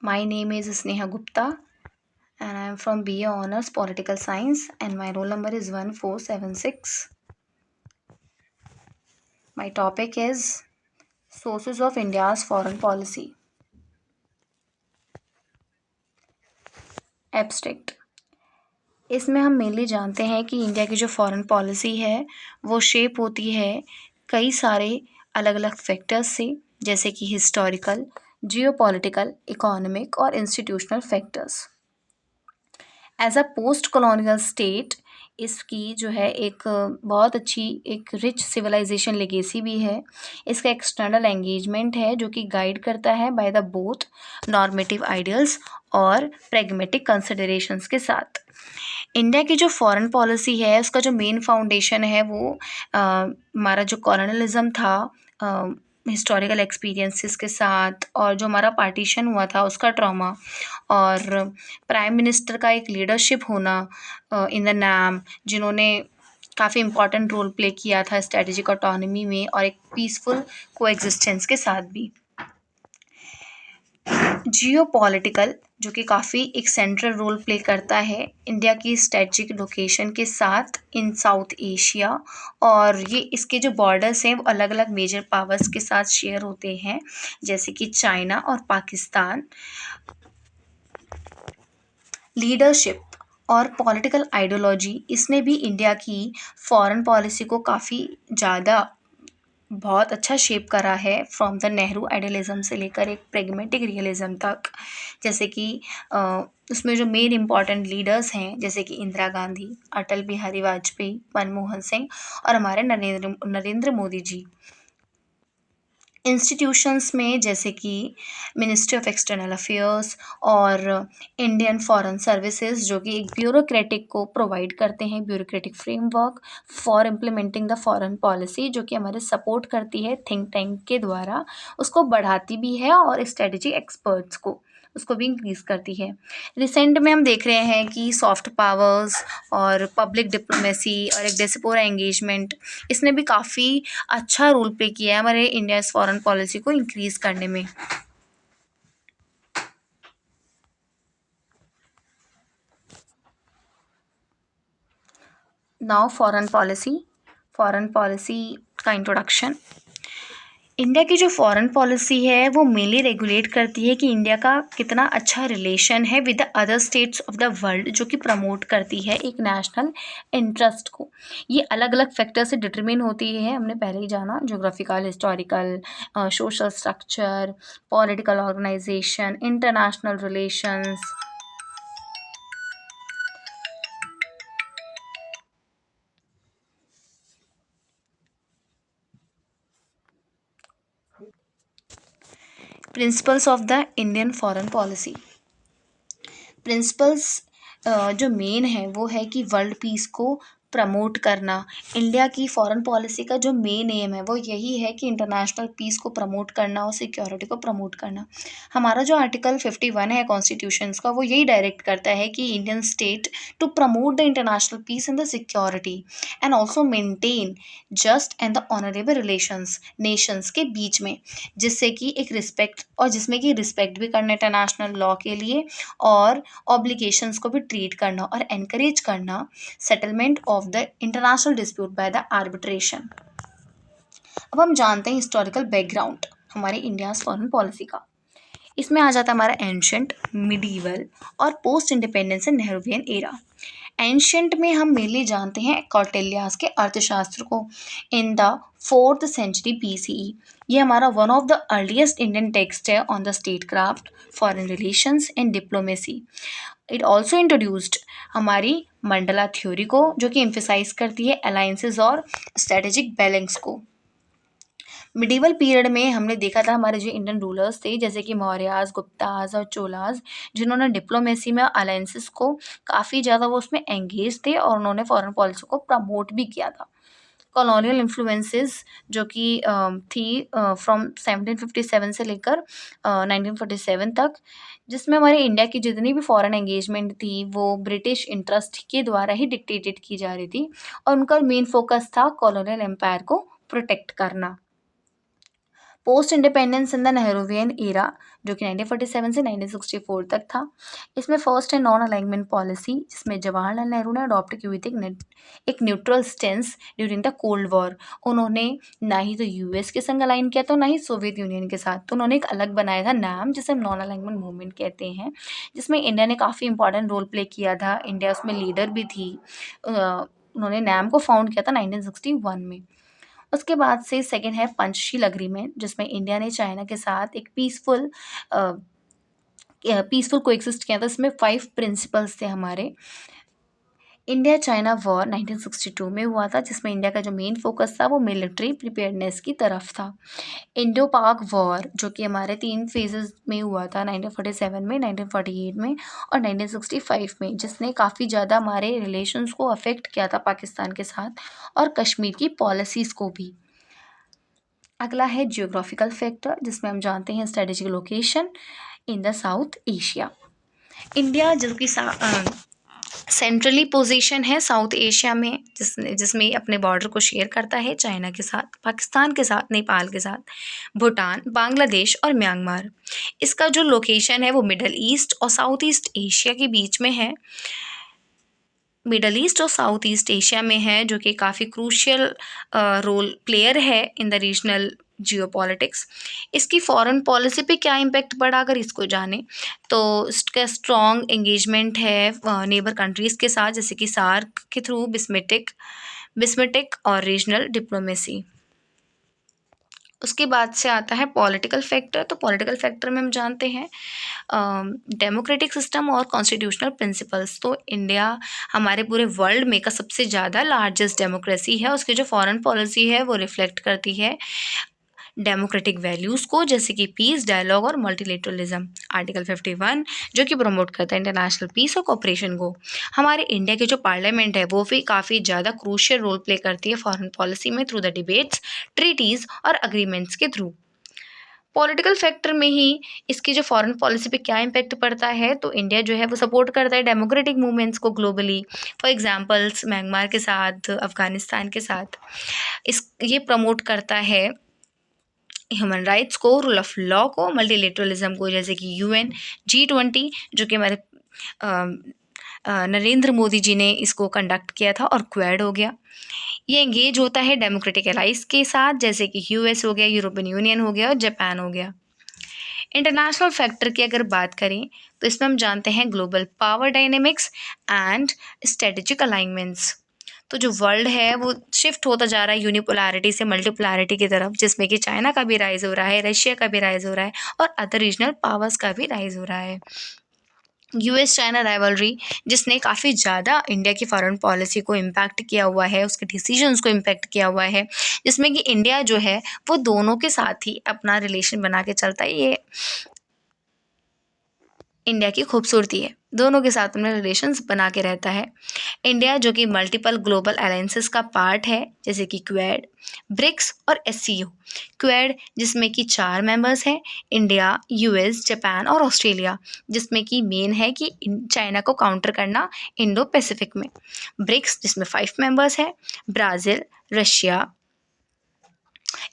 My name is Sneha Gupta and I am from BA Honors Political Science and my roll number is 1476. My topic is Sources of India's Foreign Policy. Abstract. इसमें हम mainly जानते हैं कि India की जो foreign policy है वो shape होती है कई सारे अलग अलग फैक्टर्स से, जैसे कि हिस्टोरिकल, जियोपॉलिटिकल, इकोनॉमिक और institutional factors. As a post colonial state इसकी जो है एक बहुत अच्छी एक रिच सिविलाइजेशन लेगेसी भी है। इसका एक्सटर्नल एंगेजमेंट है जो कि गाइड करता है by the both normative ideals और प्रेगमेटिक कंसिडरेशंस के साथ। इंडिया की जो फॉरेन पॉलिसी है उसका जो मेन फाउंडेशन है वो हमारा जो कॉलोनलिज्म था, हिस्टोरिकल एक्सपीरियंसेस के साथ, और जो हमारा पार्टीशन हुआ था उसका ट्रॉमा, और प्राइम मिनिस्टर का एक लीडरशिप होना इन द नाम, जिन्होंने काफ़ी इम्पॉर्टेंट रोल प्ले किया था स्ट्रेटेजिक ऑटोनॉमी में और एक पीसफुल कोएग्जिस्टेंस के साथ भी। जियोपॉलिटिकल, जो कि काफ़ी एक सेंट्रल रोल प्ले करता है इंडिया की स्ट्रेटजिक लोकेशन के साथ इन साउथ एशिया, और ये इसके जो बॉर्डर्स हैं वो अलग अलग मेजर पावर्स के साथ शेयर होते हैं, जैसे कि चाइना और पाकिस्तान। लीडरशिप और पॉलिटिकल आइडियोलॉजी, इसने भी इंडिया की फॉरेन पॉलिसी को काफ़ी ज़्यादा बहुत अच्छा शेप करा है, फ्रॉम द नेहरू आइडियलिज्म से लेकर एक प्रेगमेटिक रियलिज्म तक। जैसे कि उसमें जो मेन इम्पॉर्टेंट लीडर्स हैं जैसे कि इंदिरा गांधी, अटल बिहारी वाजपेयी, मनमोहन सिंह और हमारे नरेंद्र मोदी जी। इंस्टीट्यूशंस में जैसे कि मिनिस्ट्री ऑफ एक्सटर्नल अफेयर्स और इंडियन फॉरेन सर्विसेज, जो कि एक ब्यूरोक्रेटिक को प्रोवाइड करते हैं bureaucratic framework for implementing the foreign policy, जो कि हमारे सपोर्ट करती है थिंक टैंक के द्वारा, उसको बढ़ाती भी है और स्ट्रेटजी एक्सपर्ट्स को उसको भी इंक्रीज करती है। रिसेंट में हम देख रहे हैं कि सॉफ्ट पावर्स और पब्लिक डिप्लोमेसी और एक डेस्पोरा एंगेजमेंट, इसने भी काफ़ी अच्छा रोल प्ले किया है हमारे इंडिया फॉरेन पॉलिसी को इंक्रीज करने में। नाउ फॉरेन पॉलिसी का इंट्रोडक्शन। इंडिया की जो फॉरेन पॉलिसी है वो मेनली रेगुलेट करती है कि इंडिया का कितना अच्छा रिलेशन है with the other states of the world, जो कि प्रमोट करती है एक नेशनल इंटरेस्ट को। ये अलग अलग फैक्टर से डिटरमिन होती है, हमने पहले ही जाना, geographical, historical, social structure, political organisation, international relations. Principles of the Indian foreign policy. Principles जो मेन है वो है कि वर्ल्ड पीस को प्रमोट करना। इंडिया की फॉरेन पॉलिसी का जो मेन एम है वो यही है कि इंटरनेशनल पीस को प्रमोट करना और सिक्योरिटी को प्रमोट करना। हमारा जो आर्टिकल 51 है कॉन्स्टिट्यूशंस का वो यही डायरेक्ट करता है कि Indian state to promote the international peace and the security and also maintain just and the honourable relations nations के बीच में, जिससे कि एक रिस्पेक्ट, और जिसमें कि रिस्पेक्ट भी करना इंटरनेशनल लॉ के लिए और ऑब्लिगेशंस को भी ट्रीट करना और एनकरेज करना settlement of the international dispute by the arbitration. अब हम जानते हैं हिस्टोरिकल बैकग्राउंड हमारे इंडिया फॉरेन पॉलिसी का। इसमें आ जाता है हमारा एंशंट, मिडीवल और post independence and Nehruvian era. Ancient में हम मेनली जानते हैं कौटिल्यास के अर्थशास्त्र को in the 4th century BCE। ये हमारा one of the earliest Indian text है on the state craft, foreign relations and diplomacy. It also introduced हमारी मंडला थ्योरी को, जो कि एम्फेसाइज करती है अलायंसेस और स्ट्रेटेजिक बैलेंस को। मिडिवल पीरियड में हमने देखा था हमारे जो इंडियन रूलर्स थे जैसे कि मौर्याज, गुप्ताज और चोलाज, जिन्होंने डिप्लोमेसी में अलायंसेस को काफ़ी ज़्यादा वो उसमें एंगेज थे और उन्होंने फॉरेन पॉलिसी को प्रमोट भी किया था। कॉलोनियल इन्फ्लुएंसेस जो कि थी फ्रॉम 1757 से लेकर 1947 तक, जिसमें हमारे इंडिया की जितनी भी फॉरेन एंगेजमेंट थी वो ब्रिटिश इंटरेस्ट के द्वारा ही डिक्टेटेड की जा रही थी, और उनका मेन फोकस था कॉलोनियल एम्पायर को प्रोटेक्ट करना। Post independence in the Nehruvian era, जो कि 1947 से 1964 तक था। इसमें फर्स्ट है नॉन अलाइनमेंट पॉलिसी, जिसमें जवाहरलाल नेहरू ने अडॉप्ट की हुई थी एक neutral stance during the cold war. उन्होंने ना ही तो यूएस के संग अलाइन किया था, ना ही सोवियत यूनियन के साथ। तो उन्होंने एक अलग बनाया था नाम, जिसे हम नॉन अलाइनमेंट मूवमेंट कहते हैं, जिसमें इंडिया ने काफ़ी इंपॉर्टेंट रोल प्ले किया था। इंडिया उसमें लीडर भी थी। उन्होंने नैम को फाउंड किया था 1961 में। उसके बाद से सेकंड है पंचशील एग्रीमेंट, जिसमें इंडिया ने चाइना के साथ एक पीसफुल कोएग्जिस्ट किया था। इसमें 5 प्रिंसिपल्स थे हमारे। इंडिया चाइना वॉर 1962 में हुआ था, जिसमें इंडिया का जो मेन फोकस था वो मिलिट्री प्रिपेयर्डनेस की तरफ था। इंडो पाक वॉर, जो कि हमारे 3 फेजेस में हुआ था, 1947 में, 1948 में और 1965 में, जिसने काफ़ी ज़्यादा हमारे रिलेशंस को अफेक्ट किया था पाकिस्तान के साथ और कश्मीर की पॉलिसीज़ को भी। अगला है जियोग्राफिकल फैक्टर, जिसमें हम जानते हैं strategic location in the south Asia. India जो कि सेंट्रली पोजीशन है साउथ एशिया में, जिसमें अपने बॉर्डर को शेयर करता है चाइना के साथ, पाकिस्तान के साथ, नेपाल के साथ, भूटान, बांग्लादेश और म्यांमार। इसका जो लोकेशन है वो मिडल ईस्ट और साउथ ईस्ट एशिया के बीच में है। मिडल ईस्ट और साउथ ईस्ट एशिया में है, जो कि काफ़ी क्रूशियल रोल प्लेयर है इन द रीजनल जियोपॉलिटिक्स। इसकी फॉरेन पॉलिसी पे क्या इम्पैक्ट पड़ा, अगर इसको जाने तो इसका स्ट्रॉन्ग एंगेजमेंट है नेबर कंट्रीज़ के साथ, जैसे कि सार्क के थ्रू, बिस्मेटिक और रीजनल डिप्लोमेसी। उसके बाद से आता है पॉलिटिकल फैक्टर। तो पॉलिटिकल फैक्टर में हम जानते हैं डेमोक्रेटिक सिस्टम और कॉन्स्टिट्यूशनल प्रिंसिपल्स। तो इंडिया हमारे पूरे वर्ल्ड में का सबसे ज़्यादा लार्जेस्ट डेमोक्रेसी है। उसकी जो फॉरेन पॉलिसी है वो रिफ्लेक्ट करती है डेमोक्रेटिक वैल्यूज़ को, जैसे कि पीस, डायलॉग और मल्टीलेटरलिज्म। आर्टिकल 51 जो कि प्रमोट करता है इंटरनेशनल पीस और कोऑपरेशन को। हमारे इंडिया की जो पार्लियामेंट है वो भी काफ़ी ज़्यादा क्रूशियल रोल प्ले करती है फॉरेन पॉलिसी में, थ्रू द डिबेट्स, ट्रीटीज़ और अग्रीमेंट्स के थ्रू। पॉलिटिकल फैक्टर में ही इसकी जो फॉरेन पॉलिसी पे क्या इम्पैक्ट पड़ता है, तो इंडिया जो है वो सपोर्ट करता है डेमोक्रेटिक मूवमेंट्स को ग्लोबली। फॉर एग्जांपल्स म्यांमार के साथ, अफ़गानिस्तान के साथ। ये प्रमोट करता है ह्यूमन राइट्स को, रूल ऑफ लॉ को, मल्टीलेटरलिज्म को, जैसे कि यूएन, G20, जो कि हमारे नरेंद्र मोदी जी ने इसको कंडक्ट किया था, और क्वेड हो गया। ये एंगेज होता है डेमोक्रेटिक एलाइज के साथ, जैसे कि यूएस हो गया, यूरोपियन यूनियन हो गया और जापान हो गया। इंटरनेशनल फैक्टर की अगर बात करें तो इसमें हम जानते हैं global power dynamics and strategic alignments. तो जो वर्ल्ड है वो शिफ्ट होता जा रहा है यूनिपोलैरिटी से मल्टीपोलैरिटी की तरफ, जिसमें कि चाइना का भी राइज हो रहा है, रशिया का भी राइज हो रहा है और अदर रीजनल पावर्स का भी राइज हो रहा है। यूएस चाइना राइवलरी, जिसने काफ़ी ज़्यादा इंडिया की फॉरेन पॉलिसी को इम्पैक्ट किया हुआ है, उसके डिसीजंस को इम्पैक्ट किया हुआ है, जिसमें कि इंडिया जो है वो दोनों के साथ ही अपना रिलेशन बना के चलता है। ये इंडिया की खूबसूरती है, दोनों के साथ में रिलेशंस बना के रहता है। इंडिया जो कि मल्टीपल ग्लोबल अलायंसेस का पार्ट है, जैसे कि क्वेड, ब्रिक्स और एससीओ। क्वेड जिसमें कि 4 मेंबर्स हैं, इंडिया, यूएस, जापान और ऑस्ट्रेलिया, जिसमें कि मेन है कि चाइना को काउंटर करना इंडो पैसिफिक में। ब्रिक्स जिसमें 5 मेंबर्स हैं, ब्राज़ील, रशिया,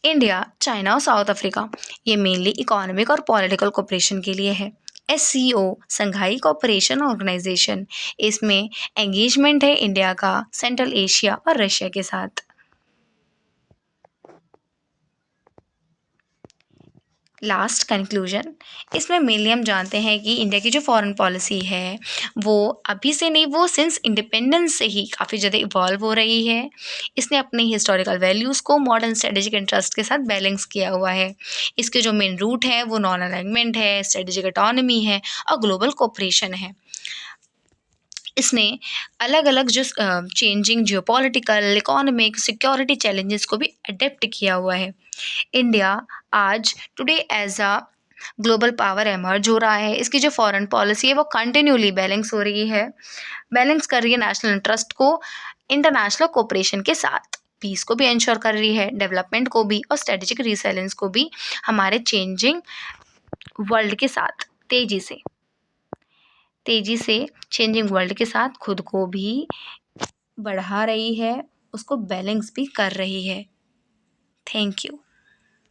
इंडिया, चाइना और साउथ अफ्रीका। ये मेनली इकोनॉमिक और पॉलिटिकल कोऑपरेशन के लिए है। एससीओ, संघाई कोऑपरेशन ऑर्गेनाइजेशन, इसमें एंगेजमेंट है इंडिया का सेंट्रल एशिया और रशिया के साथ। लास्ट कंक्लूजन, इसमें मेनली हम जानते हैं कि इंडिया की जो फॉरेन पॉलिसी है वो अभी से नहीं, वो सिंस इंडिपेंडेंस से ही काफ़ी ज़्यादा इवॉल्व हो रही है। इसने अपने हिस्टोरिकल वैल्यूज़ को मॉडर्न स्ट्रेटेजिक इंटरेस्ट के साथ बैलेंस किया हुआ है। इसके जो मेन रूट है वो नॉन अलाइनमेंट है, स्ट्रेटेजिक ऑटोनॉमी है और ग्लोबल कोऑपरेशन है। इसने अलग अलग जो changing geopolitical, economic, security challenges को भी अडेप्ट किया हुआ है। इंडिया आज today as a global power emerge हो रहा है। इसकी जो फॉरेन पॉलिसी है वो कंटिन्यूली बैलेंस कर रही है नेशनल इंटरेस्ट को इंटरनेशनल कोऑपरेशन के साथ। पीस को भी इंश्योर कर रही है, डेवलपमेंट को भी और स्ट्रेटेजिक रिसाइलेंस को भी, हमारे चेंजिंग वर्ल्ड के साथ तेज़ी से चेंजिंग वर्ल्ड के साथ खुद को भी बढ़ा रही है, उसको बैलेंस भी कर रही है। Thank you.